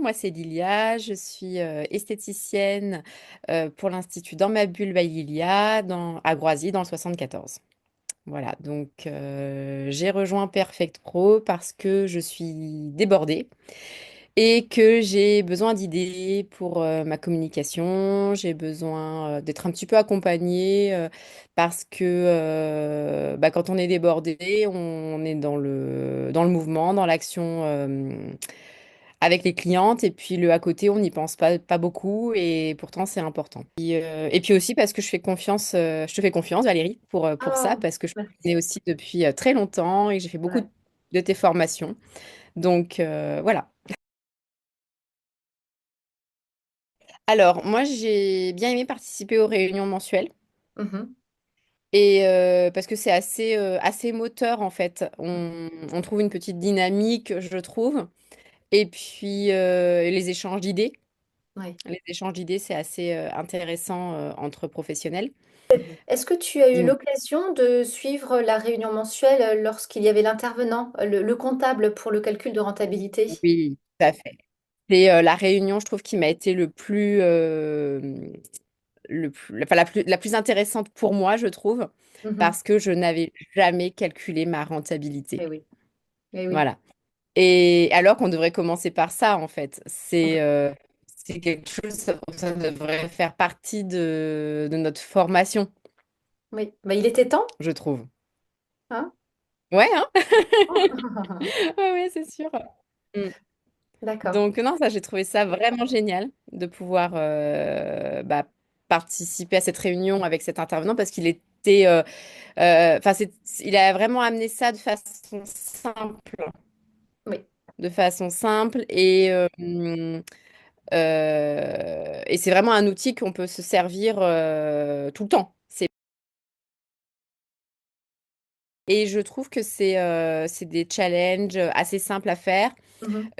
moi c'est Lilia, je suis esthéticienne pour l'Institut Dans ma bulle by Lilia à Groisy dans le 74. Voilà, donc j'ai rejoint Perfect Pro parce que je suis débordée et que j'ai besoin d'idées pour ma communication. J'ai besoin d'être un petit peu accompagnée parce que quand on est débordé, on est dans le mouvement, dans l'action avec les clientes et puis le à côté, on n'y pense pas beaucoup et pourtant c'est important. Et puis aussi parce que je te fais confiance Valérie pour ça Oh, parce que je te merci. connais aussi depuis très longtemps et que j'ai fait beaucoup Ouais. de tes formations. Donc voilà. Alors, moi, j'ai bien aimé participer aux réunions mensuelles Mhm. et parce que c'est assez moteur en fait. On trouve une petite dynamique, je trouve. Et puis les échanges d'idées. Ouais. Les échanges d'idées, c'est assez intéressant entre professionnels. Est-ce que tu as eu Dis-moi. l'occasion de suivre la réunion mensuelle lorsqu'il y avait l'intervenant, le comptable pour le calcul de rentabilité? Oui, tout à fait. C'est la réunion, je trouve, qui m'a été enfin, la plus intéressante pour moi, je trouve, Mhm. parce que je n'avais jamais calculé ma rentabilité. Eh oui, eh oui. Voilà. Et alors qu'on devrait commencer par ça, en fait. C'est quelque chose, ça devrait faire partie de notre formation, Oui, bah, il était temps, je trouve. hein? Ouais, hein? Ouais, ouais, c'est sûr. Mm. D'accord. Donc, non, ça, j'ai trouvé ça vraiment génial de pouvoir participer à cette réunion avec cet intervenant parce qu'il était, enfin, il a vraiment amené ça Oui. de façon simple et c'est vraiment un outil qu'on peut se servir tout le temps. Et je trouve que c'est des challenges assez simples à faire. Mhm.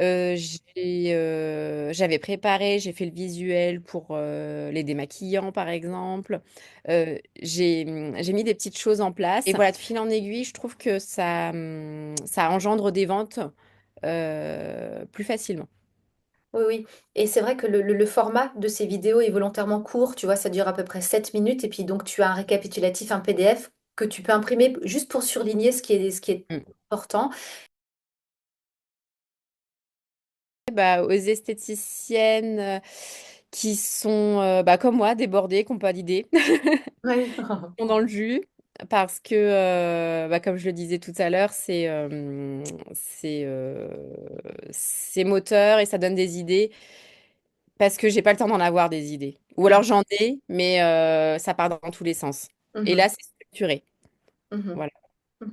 J'avais préparé, j'ai fait le visuel pour les démaquillants, par exemple. J'ai mis des petites choses en place. Et voilà, de fil en aiguille, je trouve que ça engendre des ventes plus facilement. Oui, oui. Et c'est vrai que le format de ces vidéos est volontairement court, tu vois, ça dure à peu près 7 minutes, et puis donc tu as un récapitulatif, un PDF que tu peux imprimer juste pour surligner ce qui est Mm. important. Aux esthéticiennes qui sont comme moi, débordées, qui n'ont pas d'idées. Oui. Sont dans le jus parce que, comme je le disais tout à l'heure, c'est moteur et ça donne des idées parce que j'ai pas le temps d'en avoir des idées. Ou alors j'en ai, mais ça part dans tous les sens. Et là, Mhm, c'est structuré. mhm, Voilà.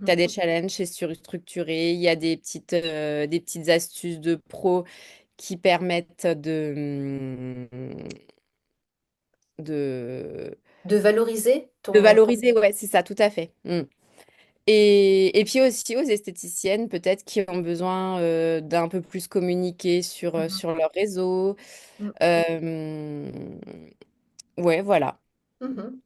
Tu as mhm. des challenges, c'est structuré. Il y a des petites astuces de pro qui permettent de, De valoriser de ton... valoriser. Ouais, c'est ça, tout à fait. Mm. Et puis aussi aux esthéticiennes, peut-être qui ont besoin d'un peu plus communiquer Mhm, sur leur réseau. mhm, Euh, ouais, voilà. mhm.